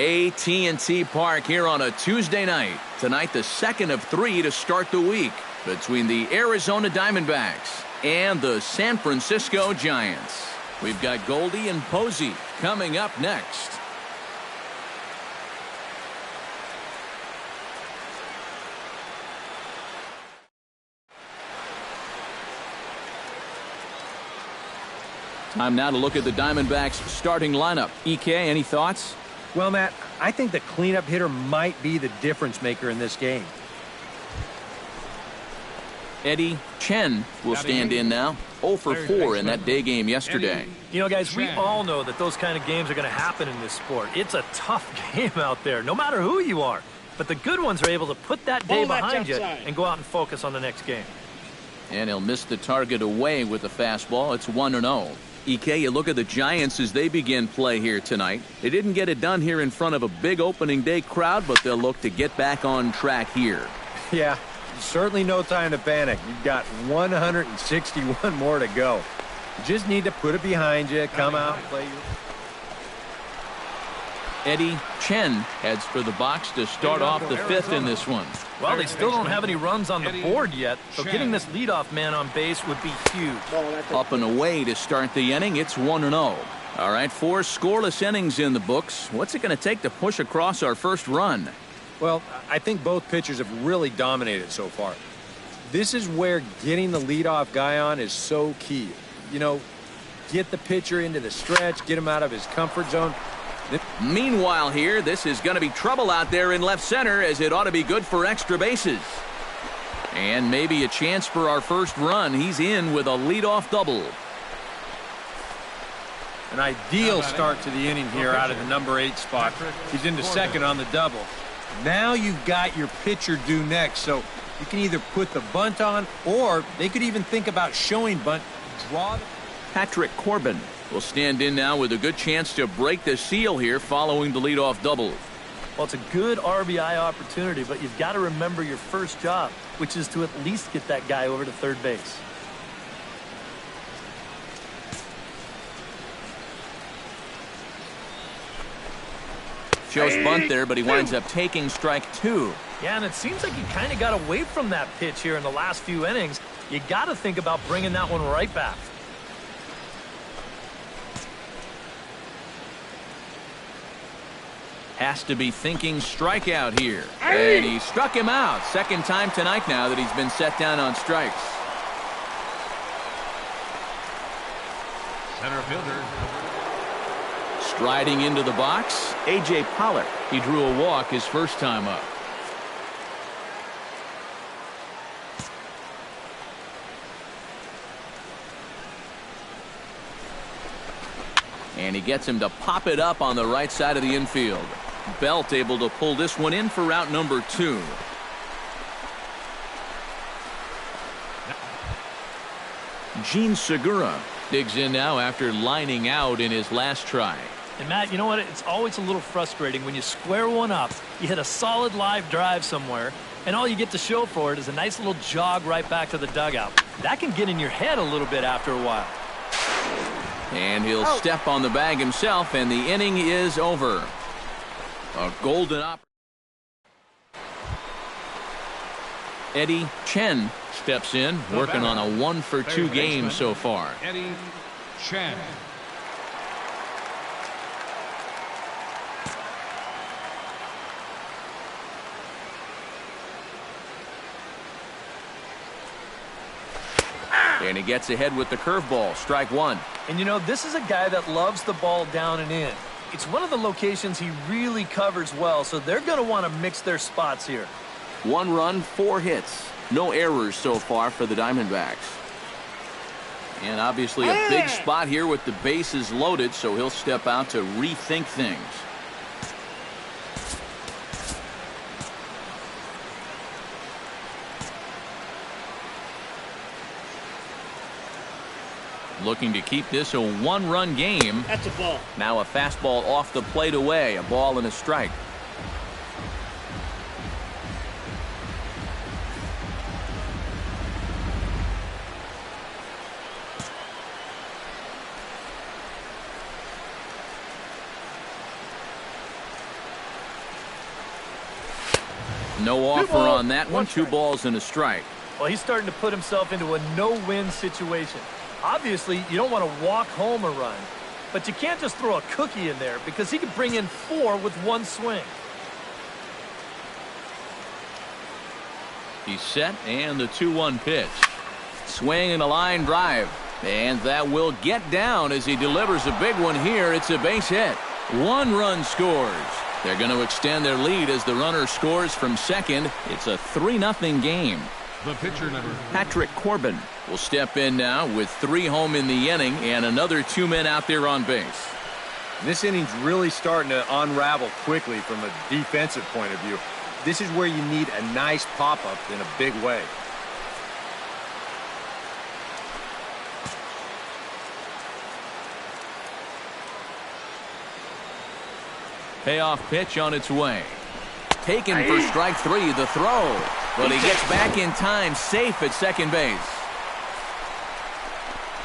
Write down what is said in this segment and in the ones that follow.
AT&T Park here on a Tuesday night. Tonight, the second of 3 to start the week between the Arizona Diamondbacks and the San Francisco Giants. We've got Goldie and Posey coming up next. Time now to look at the Diamondbacks starting lineup. EK, any thoughts? Well, Matt, I think the cleanup hitter might be the difference maker in this game. Chen will stand in now. 0 for 4 in that day game yesterday. You know, guys, we all know that those kind of games are going to happen in this sport. It's a tough game out there, no matter who you are. But the good ones are able to put that day behind you and go out and focus on the next game. And he'll miss the target away with the fastball. It's 1-0. EK, you look at the Giants as they begin play here tonight. They didn't get it done here in front of a big opening day crowd, but they'll look to get back on track here. Yeah, certainly no time to panic. You've got 161 more to go. You just need to put it behind you, come out and play your... Chen heads for the box to start off the 5th in this one. Well, they still don't have any runs on the board yet, so getting this leadoff man on base would be huge. Up and away to start the inning. It's 1-0. All right, 4 scoreless innings in the books. What's it going to take to push across our first run? Well, I think both pitchers have really dominated so far. This is where getting the leadoff guy on is so key. You know, get the pitcher into the stretch, get him out of his comfort zone. Meanwhile here, this is going to be trouble out there in left center, as it ought to be good for extra bases. And maybe a chance for our first run. He's in with a leadoff double. An ideal start to the inning here out of the number 8 spot. He's into second on the double. Now you've got your pitcher due next, so you can either put the bunt on, or they could even think about showing bunt. Patrick Corbin will stand in now with a good chance to break the seal here following the leadoff double. Well, it's a good RBI opportunity, but you've got to remember your first job, which is to at least get that guy over to third base. Shows bunt there, but he winds up taking strike 2. Yeah, and it seems like he kind of got away from that pitch here in the last few innings. You got to think about bringing that one right back. Has to be thinking strikeout here. And he struck him out. Second time tonight now that he's been set down on strikes. Center fielder. Striding into the box, A.J. Pollard. He drew a walk his first time up. And he gets him to pop it up on the right side of the infield. Belt able to pull this one in for out number 2. Gene Segura digs in now after lining out in his last try. And Matt, you know what? It's always a little frustrating when you square one up, you hit a solid live drive somewhere, and all you get to show for it is a nice little jog right back to the dugout. That can get in your head a little bit after a while. And he'll step on the bag himself, and the inning is over. A golden opportunity. Chen steps in, working on a 1-for-2 game so far. Chen. And he gets ahead with the curveball. Strike 1. And you know, this is a guy that loves the ball down and in. It's one of the locations he really covers well, so they're going to want to mix their spots here. 1 run, 4 hits. No errors so far for the Diamondbacks. And obviously a big spot here with the bases loaded, so he'll step out to rethink things. Looking to keep this a 1-run game. That's a ball. Now a fastball off the plate away. A ball and a strike. No offer on that one. 2 balls and a strike. Well, he's starting to put himself into a no-win situation. Obviously, you don't want to walk home a run, but you can't just throw a cookie in there because he could bring in 4 with 1 swing. He's set, and the 2-1 pitch. Swing and a line drive. And that will get down as he delivers a big one here. It's a base hit. 1 run scores. They're going to extend their lead as the runner scores from second. It's a 3-0 game. The pitcher number. Patrick Corbin will step in now with 3 home in the inning and another 2 men out there on base. This inning's really starting to unravel quickly from a defensive point of view. This is where you need a nice pop-up in a big way. Payoff pitch on its way. Taken for strike 3, the throw. But he gets back in time, safe at second base.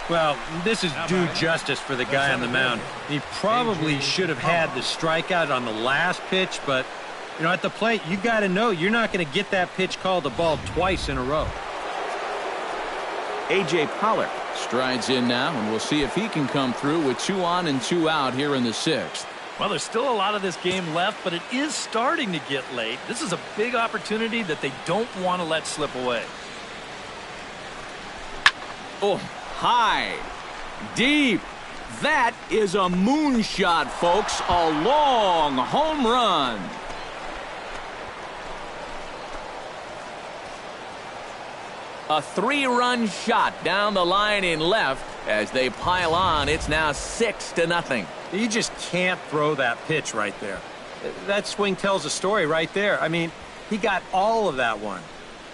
Well, this is due justice for the guy on the mound. He probably should have had the strikeout on the last pitch, but, you know, at the plate, you got to know you're not going to get that pitch called a ball twice in a row. A.J. Pollard strides in now, and we'll see if he can come through with 2 on and 2 out here in the 6th. Well, there's still a lot of this game left, but it is starting to get late. This is a big opportunity that they don't want to let slip away. Oh, high, deep. That is a moonshot, folks. A long home run. A 3-run shot down the line in left. As they pile on, it's now 6-0. You just can't throw that pitch right there. That swing tells a story right there. I mean, he got all of that one.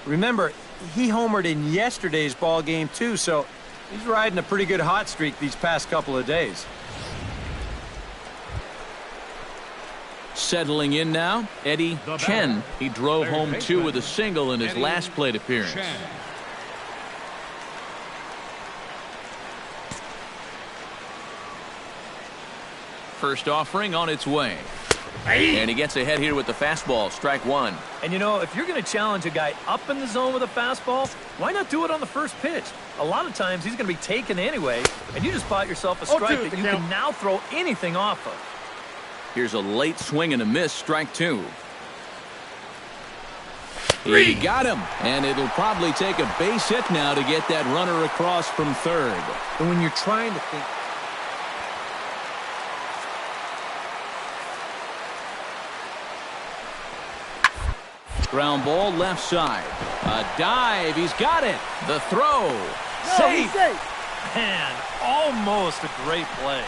Remember, he homered in yesterday's ball game too, so he's riding a pretty good hot streak these past couple of days. Settling in now, Eddie Chen. He drove home 2 with a single in his last plate appearance. Chen. First offering on its way. And he gets ahead here with the fastball, strike 1. And, you know, if you're going to challenge a guy up in the zone with a fastball, why not do it on the first pitch? A lot of times he's going to be taken anyway, and you just bought yourself a strike that you can now throw anything off of. Here's a late swing and a miss, strike 2. He got him, and it'll probably take a base hit now to get that runner across from third. And when you're trying to think... Ground ball left side. A dive. He's got it. The throw. Safe. Man, almost a great play.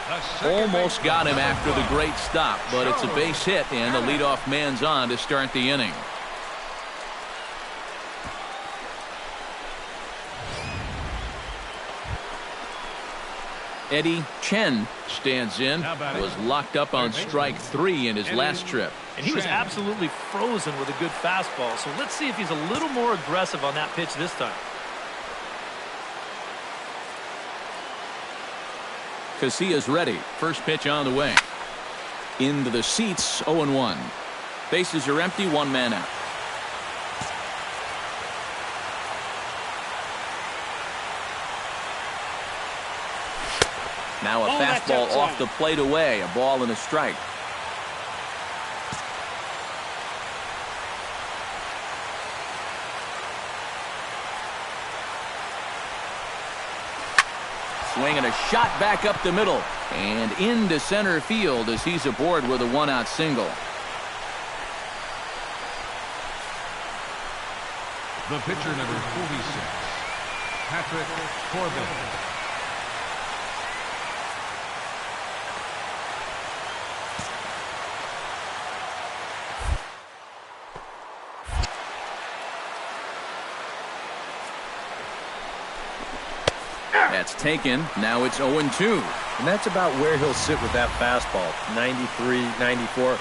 Almost got him after the great stop, but it's a base hit, and the leadoff man's on to start the inning. Eddie Chen stands in, was locked up on strike 3 in his last trip. And he was absolutely frozen with a good fastball, so let's see if he's a little more aggressive on that pitch this time. Casillas ready. First pitch on the way. Into the seats, 0-1. Bases are empty, 1 man out. Now a fastball off the plate away. A ball and a strike. Swing and a shot back up the middle. And into center field as he's aboard with a 1-out single. The pitcher number 46, Patrick Corbin. That's taken. Now it's 0-2. And that's about where he'll sit with that fastball. 93, 94.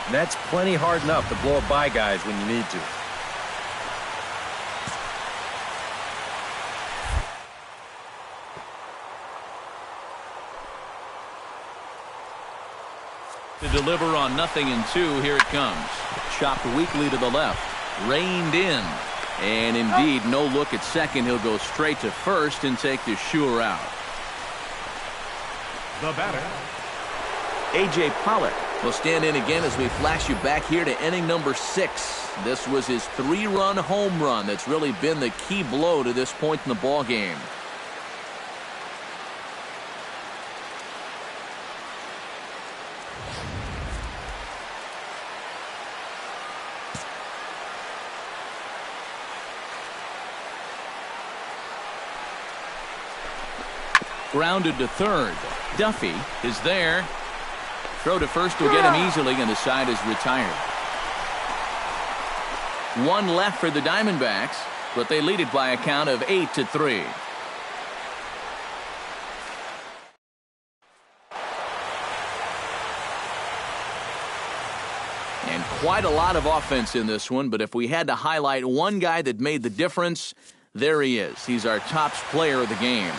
And that's plenty hard enough to blow it by guys when you need to. To deliver on 0-2, here it comes. Chopped weakly to the left. Reined in. And indeed, no look at second. He'll go straight to first and take the sure out. The batter, A.J. Pollock will stand in again as we flash you back here to inning number 6. This was his 3-run home run that's really been the key blow to this point in the ball game. Grounded to third. Duffy is there. Throw to first will get him easily, and the side is retired. One left for the Diamondbacks, but they lead it by a count of 8-3. And quite a lot of offense in this one, but if we had to highlight one guy that made the difference, there he is. He's our top player of the game.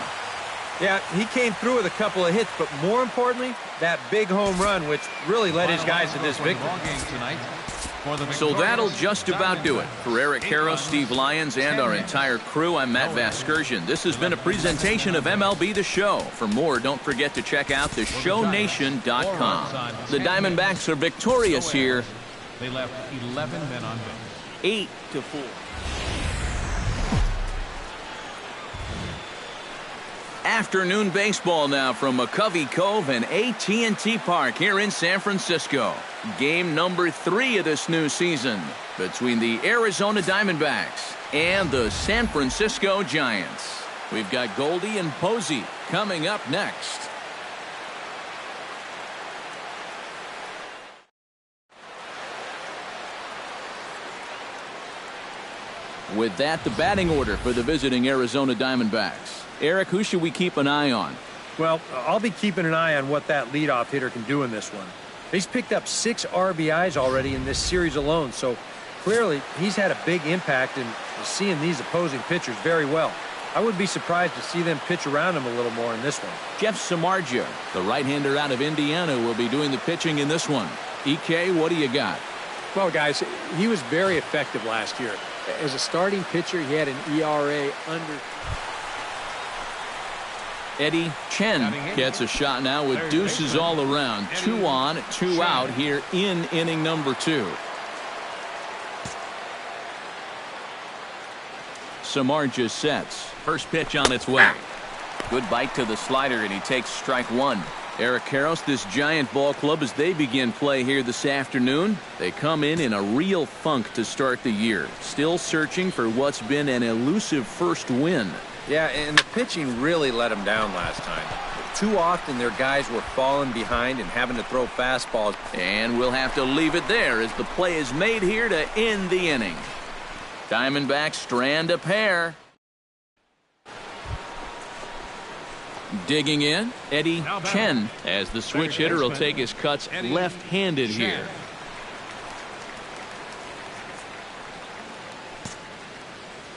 Yeah, he came through with a couple of hits, but more importantly, that big home run, which really led his guys to this victory. So that'll just about do it. For Eric Karros, Steve Lyons, and our entire crew, I'm Matt Vasgersian. This has been a presentation of MLB The Show. For more, don't forget to check out theshownation.com. The Diamondbacks are victorious here. They left 11 men on base. 8-4. Afternoon baseball now from McCovey Cove and AT&T Park here in San Francisco. Game number 3 of this new season between the Arizona Diamondbacks and the San Francisco Giants. We've got Goldie and Posey coming up next. With that, the batting order for the visiting Arizona Diamondbacks. Eric, who should we keep an eye on? Well, I'll be keeping an eye on what that leadoff hitter can do in this one. He's picked up 6 RBIs already in this series alone, so clearly he's had a big impact in seeing these opposing pitchers very well. I would be surprised to see them pitch around him a little more in this one. Jeff Samardzija, the right-hander out of Indiana, will be doing the pitching in this one. EK, what do you got? Well, guys, he was very effective last year. As a starting pitcher, he had an ERA under... Eddie Chen gets a shot now with deuces all around. 2 on, 2 out here in inning number 2. Samardzija sets. First pitch on its way. Good bite to the slider, and he takes strike 1. Eric Karros, this Giant ball club, as they begin play here this afternoon, they come in a real funk to start the year. Still searching for what's been an elusive first win. Yeah, and the pitching really let them down last time. Too often their guys were falling behind and having to throw fastballs. And we'll have to leave it there as the play is made here to end the inning. Diamondbacks strand a pair. Digging in, Eddie Chen, as the switch hitter will take his cuts left-handed here.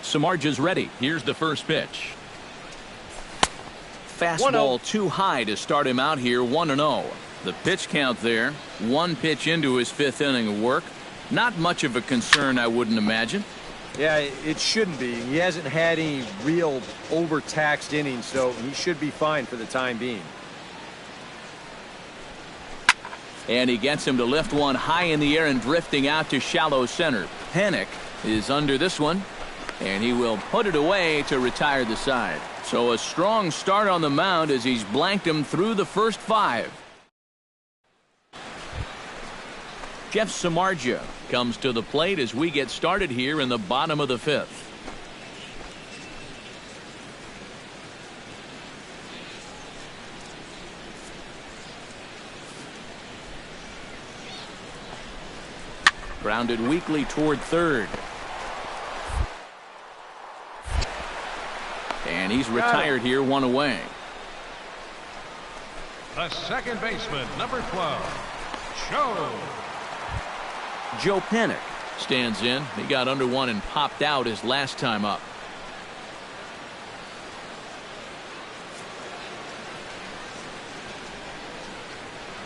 Samardzija's ready. Here's the first pitch. Fastball too high to start him out here, 1-0. The pitch count there, 1 pitch into his 5th inning of work. Not much of a concern, I wouldn't imagine. Yeah, it shouldn't be. He hasn't had any real overtaxed innings, so he should be fine for the time being. And he gets him to lift one high in the air and drifting out to shallow center. Panic is under this one, and he will put it away to retire the side. So a strong start on the mound as he's blanked him through the first 5. Jeff Samardzija comes to the plate as we get started here in the bottom of the 5th. Grounded weakly toward third. And he's retired here, 1 away. The second baseman, number 12, Joe Panic stands in. He got under one and popped out his last time up.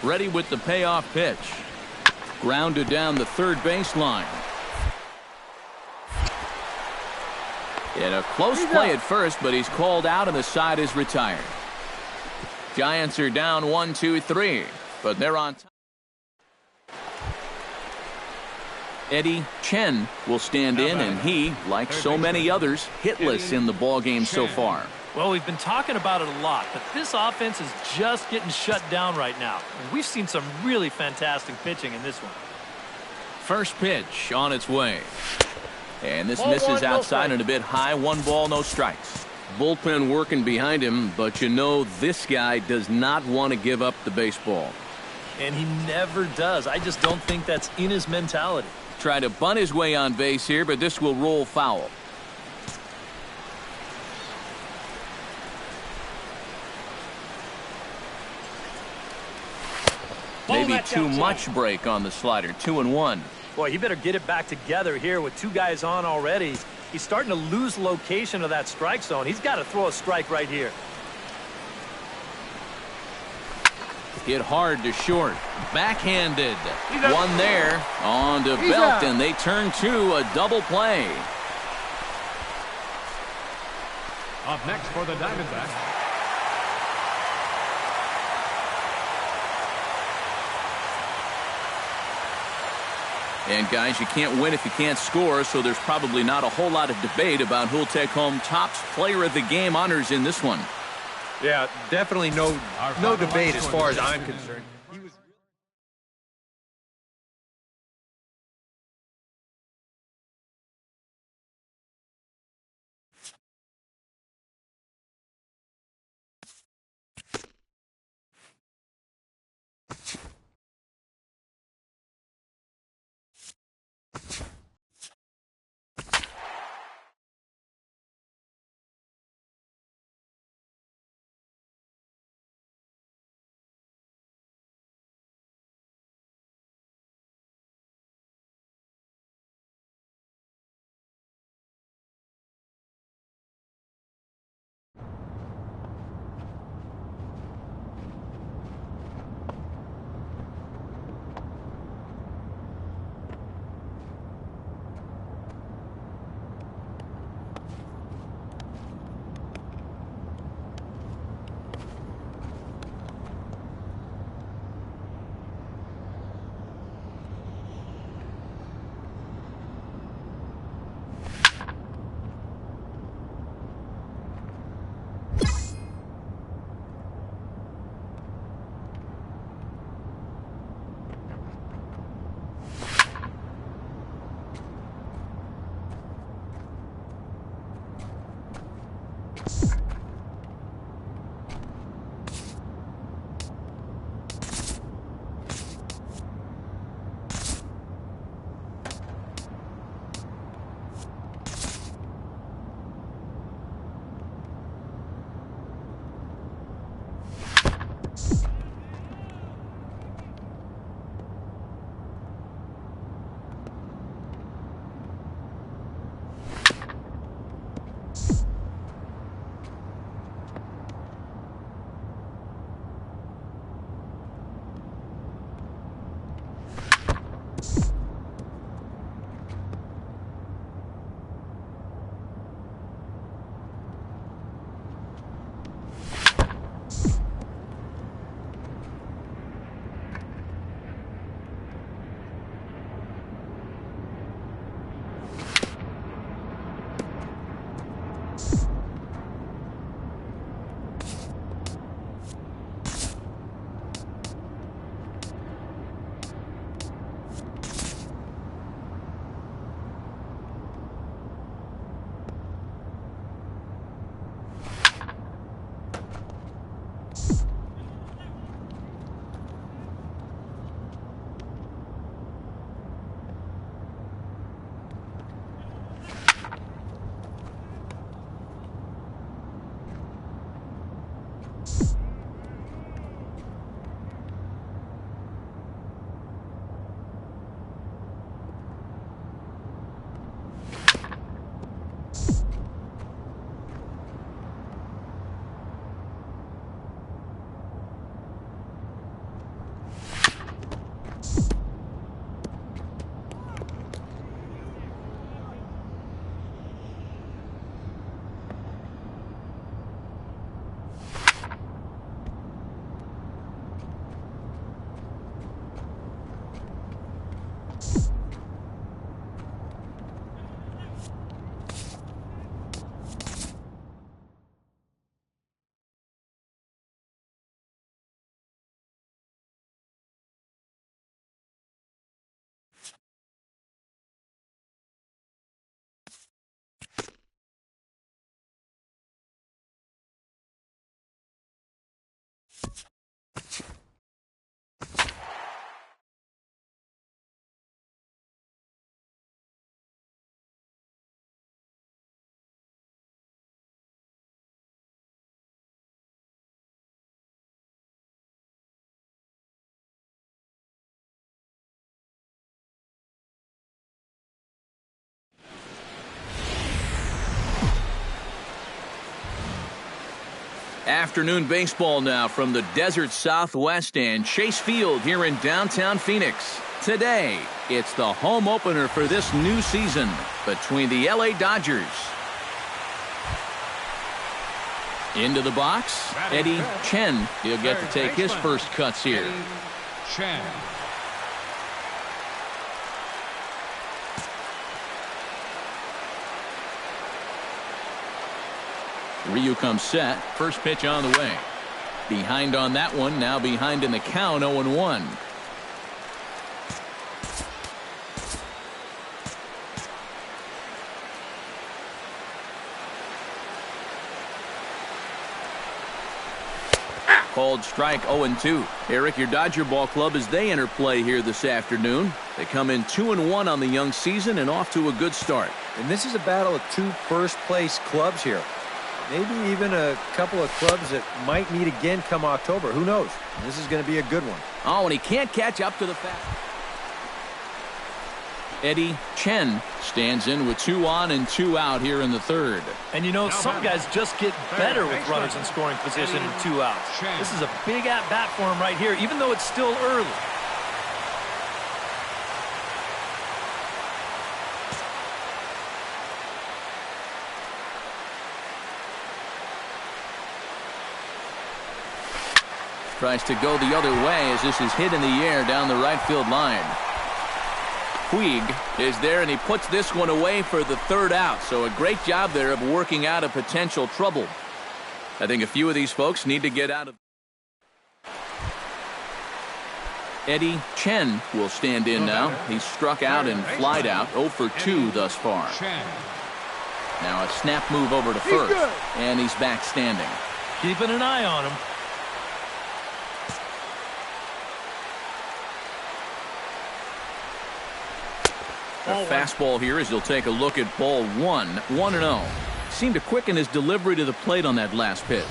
Ready with the payoff pitch. Grounded down the third baseline. And a close play at first, but he's called out and the side is retired. Giants are down 1-2-3, but they're on top. Chen will stand in, and he, like so many others, hitless in the ballgame so far. Well, we've been talking about it a lot, but this offense is just getting shut down right now. And we've seen some really fantastic pitching in this one. First pitch on its way. And this misses outside and a bit high. 1 ball, no strikes. Bullpen working behind him, but you know this guy does not want to give up the baseball. And he never does. I just don't think that's in his mentality. Try to bunt his way on base here, but this will roll foul. Maybe too much break on the slider. 2-1. Boy, he better get it back together here with 2 guys on already. He's starting to lose location of that strike zone. He's got to throw a strike right here. Hit hard to short. Backhanded. One there. On to Belt, and they turn to a double play. Up next for the Diamondbacks. And guys, you can't win if you can't score, so there's probably not a whole lot of debate about who'll take home top player of the game honors in this one. Yeah, definitely no debate as far as I'm concerned. Afternoon baseball now from the desert Southwest and Chase Field here in downtown Phoenix. Today, it's the home opener for this new season between the LA Dodgers. Into the box, Eddie Chen. He'll get to take his first cuts here. Chen. Ryu comes set. First pitch on the way. Behind on that one. Now behind in the count, 0-1. Called strike, 0-2. Eric, your Dodger ball club as they enter play here this afternoon. They come in 2-1 on the young season and off to a good start. And this is a battle of two first-place clubs here. Maybe even a couple of clubs that might meet again come October. Who knows? This is going to be a good one. Oh, and he can't catch up to the fast. Eddie Chen stands in with 2 on and 2 out here in the third. And you know, some guys just get better with runners in scoring position and 2 outs. This is a big at-bat for him right here, even though it's still early. Tries to go the other way as this is hit in the air down the right field line. Puig is there, and he puts this one away for the third out. So a great job there of working out a potential trouble. I think a few of these folks need to get out of. Eddie Chen will stand in now. He's struck out and flied out, 0 for 2 thus far. Now a snap move over to first, and he's back standing. Keeping an eye on him. A fastball here as he'll take a look at ball 1, 1-0. Seemed to quicken his delivery to the plate on that last pitch.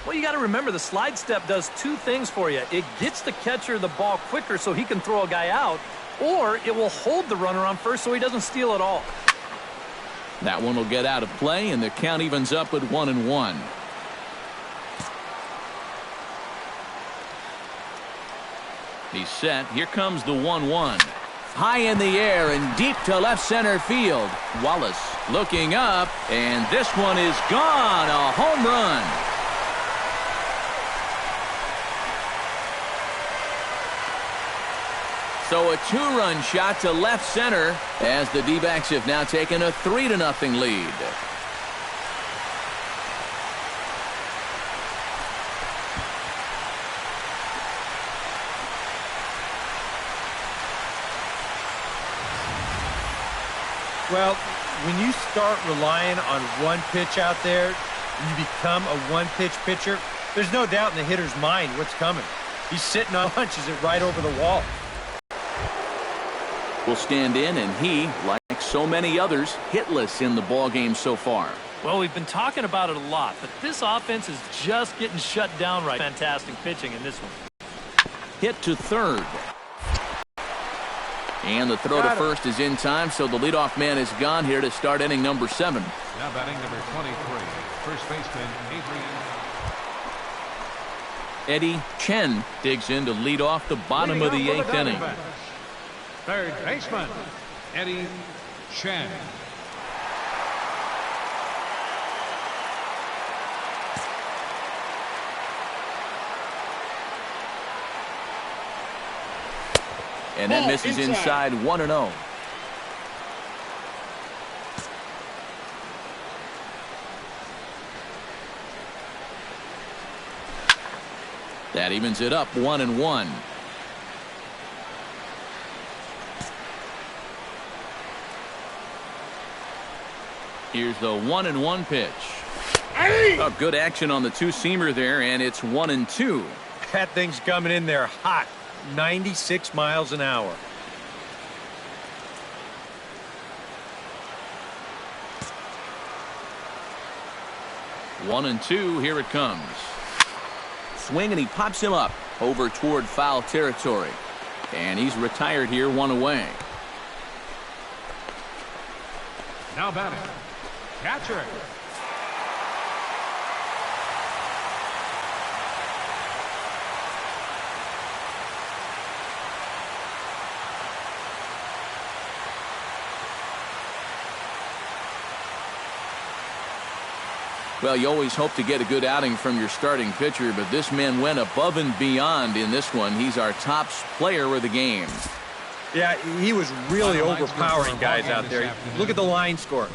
Well, you got to remember the slide step does 2 things for you. It gets the catcher the ball quicker so he can throw a guy out, or it will hold the runner on first so he doesn't steal it all. That one will get out of play, and the count evens up at 1-1. He's set. Here comes the 1-1. High in the air and deep to left center field. Wallace looking up, and this one is gone. A home run. So a 2-run shot to left center as the D-backs have now taken a 3-0 lead. Well, when you start relying on one pitch out there, and you become a one-pitch pitcher, there's no doubt in the hitter's mind what's coming. He's sitting on punches it right over the wall. Will stand in, and he, like so many others, hitless in the ballgame so far. Well, we've been talking about it a lot, but this offense is just getting shut down right. Fantastic pitching in this one. Hit to third. And the throw to first is in time, so the leadoff man is gone here to start inning number 7. Now batting number 23, first baseman Adrian. Eddie Chen digs in to lead off the bottom of the 8th inning. Third baseman Eddie Chen. And that misses inside 1-0. That evens it up 1-1. Here's the 1-1 pitch. Oh, good action on the two-seamer there, and it's 1-2. That thing's coming in there hot. 96 miles an hour. One and two, here it comes. Swing, and he pops him up over toward foul territory. And he's retired here, one away. Now batting, catcher. Well, you always hope to get a good outing from your starting pitcher, but this man went above and beyond in this one. He's our top player of the game. Yeah, he was really overpowering guys out there. Look at the line score.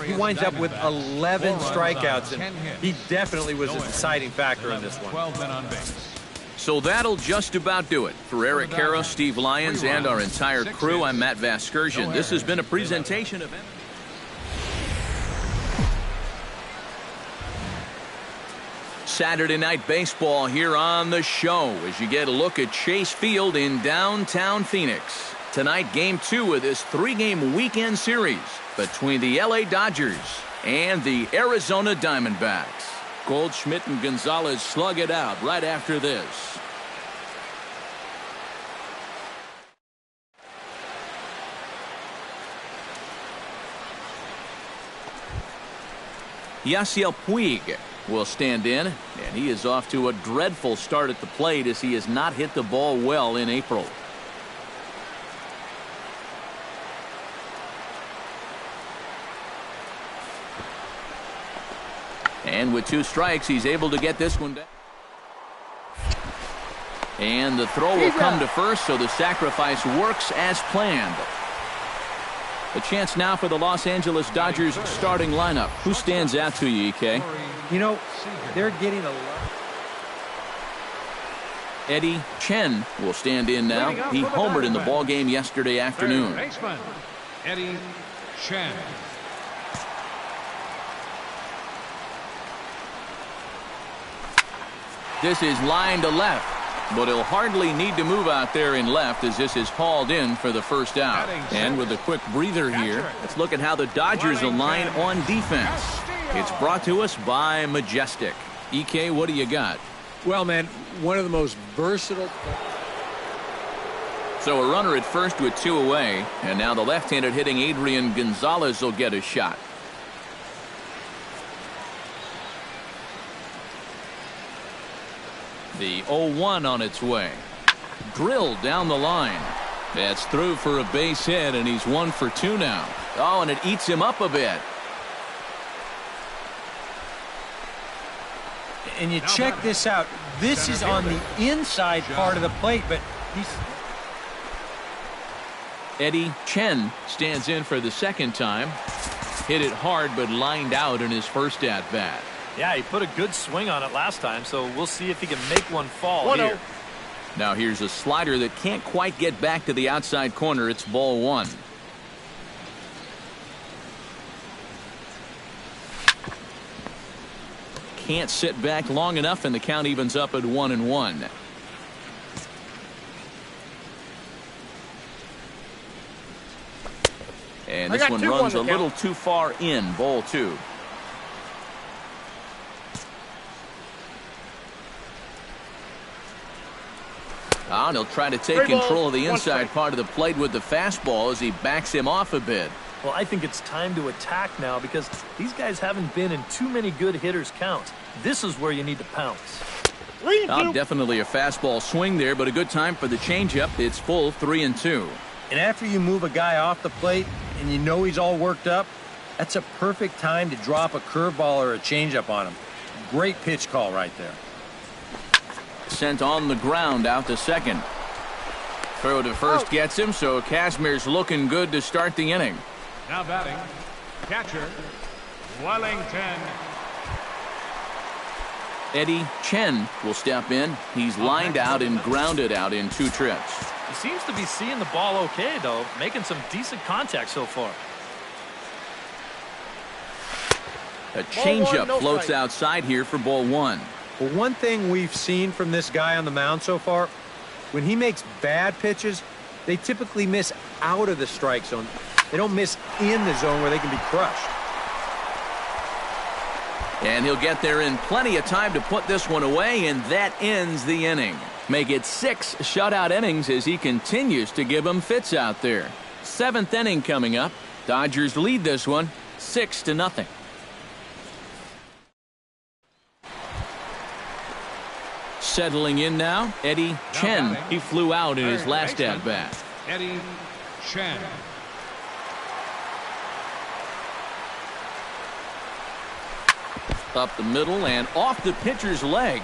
He winds up with 11 strikeouts, and he definitely was a deciding factor in this one. 12 men on base. So that'll just about do it. For Eric Harrow, Steve Lyons, and our entire crew, I'm Matt Vasgersian. This has been a presentation of... Saturday Night Baseball here on the show as you get a look at Chase Field in downtown Phoenix. Tonight, Game 2 of this 3-game weekend series between the LA Dodgers and the Arizona Diamondbacks. Goldschmidt and Gonzalez slug it out right after this. Yasiel Puig will stand in, and he is off to a dreadful start at the plate as he has not hit the ball well in April. And with 2 strikes, he's able to get this one down. And the throw will come to first, so the sacrifice works as planned. A chance now for the Los Angeles Dodgers starting lineup. Who stands out to you, EK? You know, they're getting a lot. Eddie Chen will stand in now. He homered in the ball game yesterday afternoon. Baseman, Eddie Chen. This is line to left, but he'll hardly need to move out there in left as this is hauled in for the first out. And with a quick breather here, let's look at how the Dodgers align on defense. It's brought to us by Majestic. EK, what do you got? Well, man, one of the most versatile. So a runner at first with 2 away, and now the left-handed hitting Adrian Gonzalez will get a shot. The 0-1 on its way. Drilled down the line. That's through for a base hit, and he's 1 for 2 now. Oh, and it eats him up a bit. And you check this out. This is on the inside part of the plate, but he's... Eddie Chen stands in for the second time. Hit it hard, but lined out in his first at-bat. Yeah, he put a good swing on it last time, so we'll see if he can make one fall here. Now here's a slider that can't quite get back to the outside corner. It's ball 1. Can't sit back long enough, and the count evens up at 1-1. And this one runs a little too far in, ball 2. And he'll try to take control of the inside part of the plate with the fastball as he backs him off a bit. Well, I think it's time to attack now because these guys haven't been in too many good hitters' counts. This is where you need to pounce. Definitely a fastball swing there, but a good time for the changeup. It's full 3-2. And after you move a guy off the plate and you know he's all worked up, that's a perfect time to drop a curveball or a changeup on him. Great pitch call right there. Sent on the ground out to second. Throw to first gets him, so Kazmir's looking good to start the inning. Now batting, catcher, Wellington. Eddie Chen will step in. He's lined out and grounded out in 2 trips. He seems to be seeing the ball okay, though, making some decent contact so far. A changeup floats outside here for ball one. Well, one thing we've seen from this guy on the mound so far, when he makes bad pitches, they typically miss out of the strike zone. They don't miss in the zone where they can be crushed. And he'll get there in plenty of time to put this one away, and that ends the inning. Make it 6 shutout innings as he continues to give them fits out there. 7th inning coming up. Dodgers lead this one 6-0. Settling in now, Chen. He flew out in his last at-bat. Chen. Up the middle and off the pitcher's leg.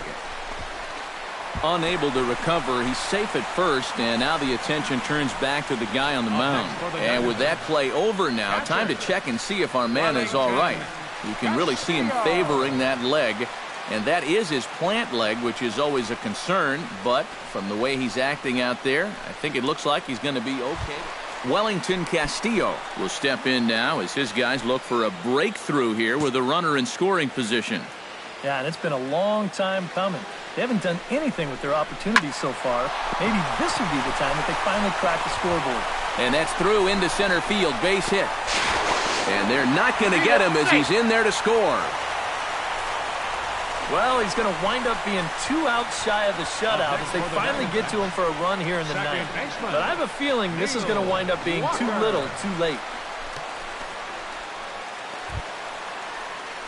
Unable to recover. He's safe at first, and now the attention turns back to the guy on the mound. And with that play over now, time to check and see if our man is all right. You can really see him favoring that leg, and that is his plant leg, which is always a concern. But from the way he's acting out there, I think it looks like he's going to be okay. Wellington Castillo will step in now as his guys look for a breakthrough here with a runner in scoring position. Yeah, and it's been a long time coming. They haven't done anything with their opportunities so far. Maybe this would be the time that they finally crack the scoreboard. And that's through into center field, base hit. And they're not going to get him as he's in there to score. Well, he's going to wind up being 2 outs shy of the shutout as they finally get to him for a run here in the ninth. But I have a feeling this is going to wind up being too little, too late.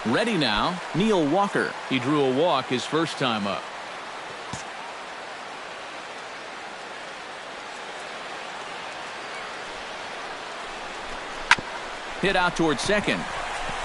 Ready now, Neil Walker. He drew a walk his first time up. Hit out towards second.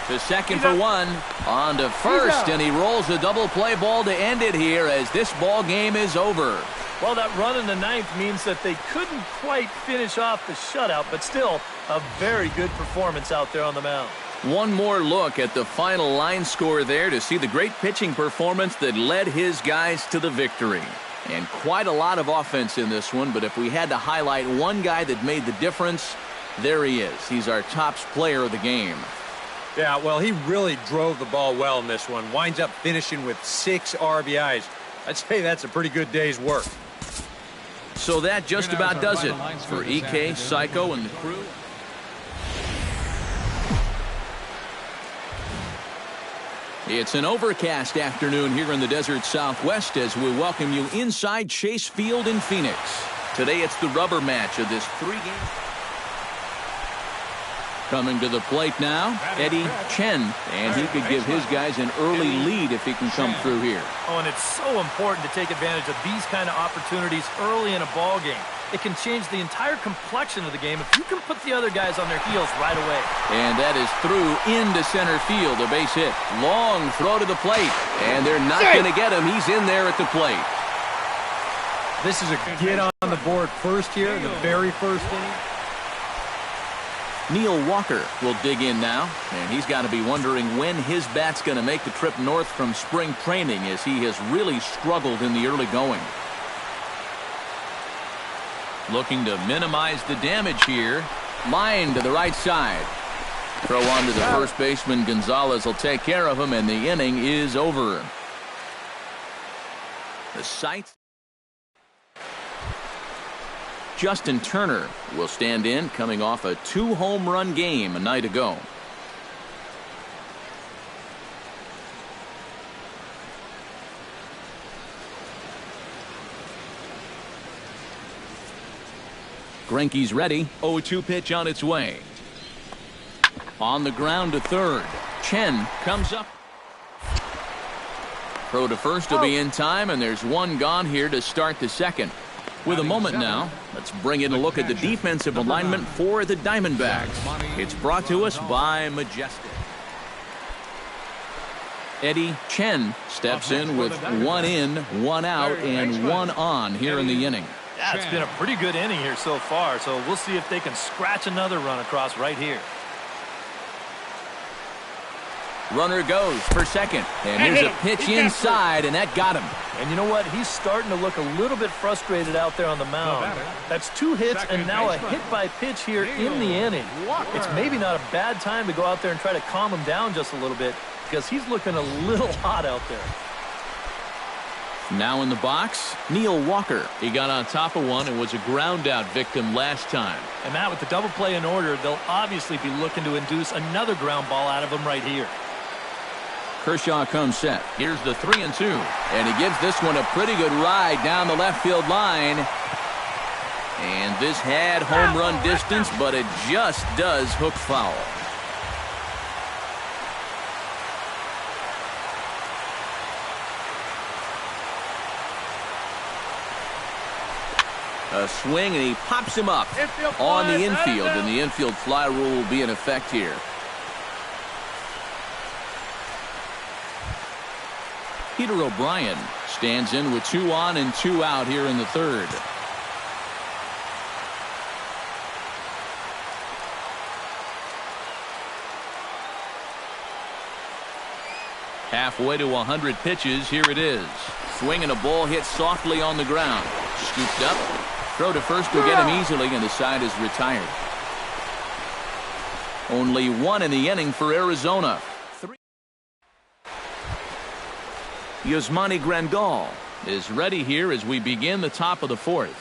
To second for one. On to first, and he rolls a double play ball to end it here as this ball game is over. Well, that run in the ninth means that they couldn't quite finish off the shutout, but still a very good performance out there on the mound. One more look at the final line score there to see the great pitching performance that led his guys to the victory. And quite a lot of offense in this one, but if we had to highlight one guy that made the difference, there he is. He's our top player of the game. Yeah, well, he really drove the ball well in this one. Winds up finishing with 6 RBIs. I'd say that's a pretty good day's work. So that just about does it for EK, Psycho, and the crew. It's an overcast afternoon here in the desert Southwest as we welcome you inside Chase Field in Phoenix. Today it's the rubber match of this 3-game. Coming to the plate now, Chen, and he could give his guys an early lead if he can come through here. Oh, and it's so important to take advantage of these kind of opportunities early in a ball game. It can change the entire complexion of the game if you can put the other guys on their heels right away. And that is through into center field, a base hit. Long throw to the plate, and they're not going to get him. He's in there at the plate. This is a get on the board first here, the very first inning. Neil Walker will dig in now, and he's got to be wondering when his bat's going to make the trip north from spring training as he has really struggled in the early going. Looking to minimize the damage here. Line to the right side. Throw on to the first baseman. Gonzalez will take care of him, and the inning is over. The sights. Justin Turner will stand in, coming off a 2-home run game a night ago. Greinke's ready. 0-2 pitch on its way. On the ground to third. Chen comes up. Throw to first will be in time, and there's one gone here to start the second. With a moment now, let's bring in a look at the defensive alignment for the Diamondbacks. It's brought to us by Majestic. Chen steps in with 1 in, 1 out, and 1 on here in the inning. Yeah, it's been a pretty good inning here so far, so we'll see if they can scratch another run across right here. Runner goes for second, and here's a pitch inside, and that got him. And you know what? He's starting to look a little bit frustrated out there on the mound. That's 2 hits and now a hit by pitch here in the inning. It's maybe not a bad time to go out there and try to calm him down just a little bit. because he's looking a little hot out there. Now in the box, Neil Walker. He got on top of one and was a ground out victim last time. And Matt, with the double play in order, they'll obviously be looking to induce another ground ball out of him right here. Kershaw comes set. Here's the 3-2. And he gives this one a pretty good ride down the left field line. And this had home run distance, but it just does hook foul. A swing, and he pops him up on the infield, and the infield fly rule will be in effect here. Peter O'Brien stands in with 2 on and 2 out here in the third. Halfway to 100 pitches, here it is. Swing and a ball hit softly on the ground. Scooped up. Throw to first will get him easily, and the side is retired. Only 1 in the inning for Arizona. Yasmani Grandal is ready here as we begin the top of the 4th.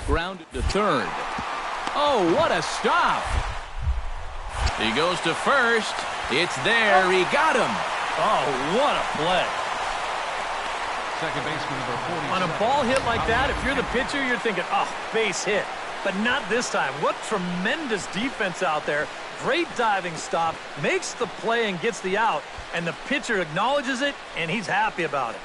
Grounded to third. Oh, what a stop! He goes to first. It's there. He got him. Oh, what a play. Second baseman number 40. On a ball hit like that, if you're the pitcher, you're thinking, oh, base hit. But not this time. What tremendous defense out there. Great diving stop. Makes the play and gets the out. And the pitcher acknowledges it, and he's happy about it.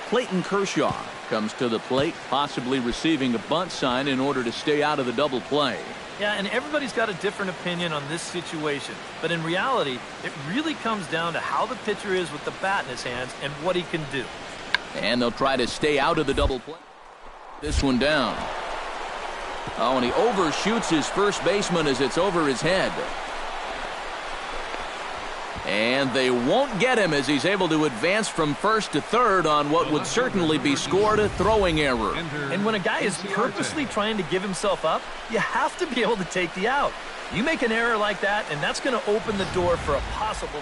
Clayton Kershaw comes to the plate, possibly receiving a bunt sign in order to stay out of the double play. Yeah, and everybody's got a different opinion on this situation. But in reality, it really comes down to how the pitcher is with the bat in his hands and what he can do. And they'll try to stay out of the double play. This one down. Oh, and he overshoots his first baseman as it's over his head. And they won't get him as he's able to advance from first to third on what would certainly be scored a throwing error. And when a guy is purposely trying to give himself up, you have to be able to take the out. You make an error like that, and that's going to open the door for a possible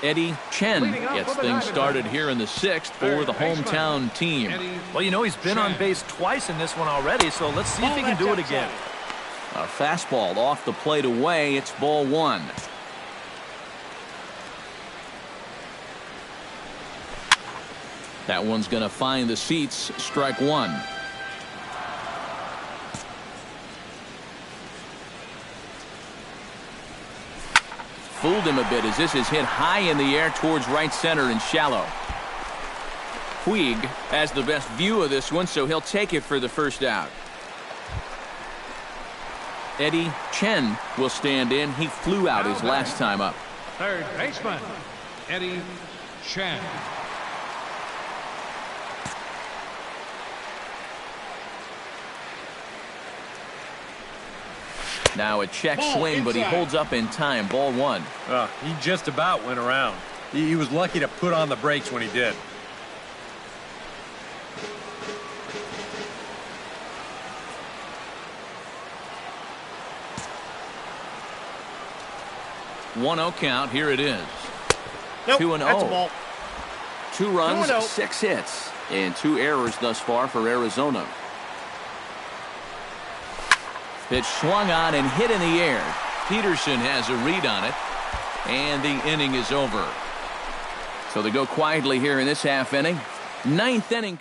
Eddie Chen gets things started here in the 6th for the hometown team. Well, you know, he's been on base twice in this one already, so let's see if he can do it again. A fastball off the plate away. It's ball 1. That one's going to find the seats. Strike 1. Fooled him a bit as this is hit high in the air towards right center and shallow. Puig has the best view of this one, so he'll take it for the first out. Eddie Chen will stand in. He flew out his last time up. Third baseman, Eddie Chen. Now a check swing, but he holds up in time. Ball 1. He just about went around. He was lucky to put on the brakes when he did. One 0 count. Here it is. Nope, 2-0. that's a ball. 2 runs, 2-0. 6 hits, and 2 errors thus far for Arizona. Pitch swung on and hit in the air. Peterson has a read on it, and the inning is over. So they go quietly here in this half inning. 9th inning.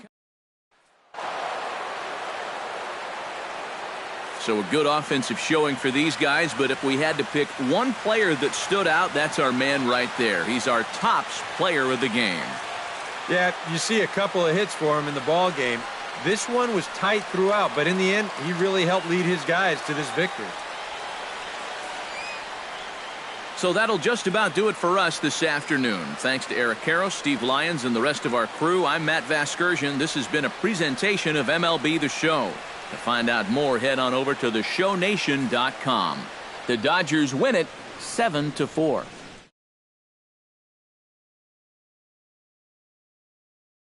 So a good offensive showing for these guys, but if we had to pick one player that stood out, that's our man right there. He's our tops player of the game. Yeah, you see a couple of hits for him in the ball game. This one was tight throughout, but in the end, he really helped lead his guys to this victory. So that'll just about do it for us this afternoon. Thanks to Eric Karros, Steve Lyons, and the rest of our crew. I'm Matt Vasgersian. This has been a presentation of MLB The Show. To find out more, head on over to theshownation.com. The Dodgers win it 7-4.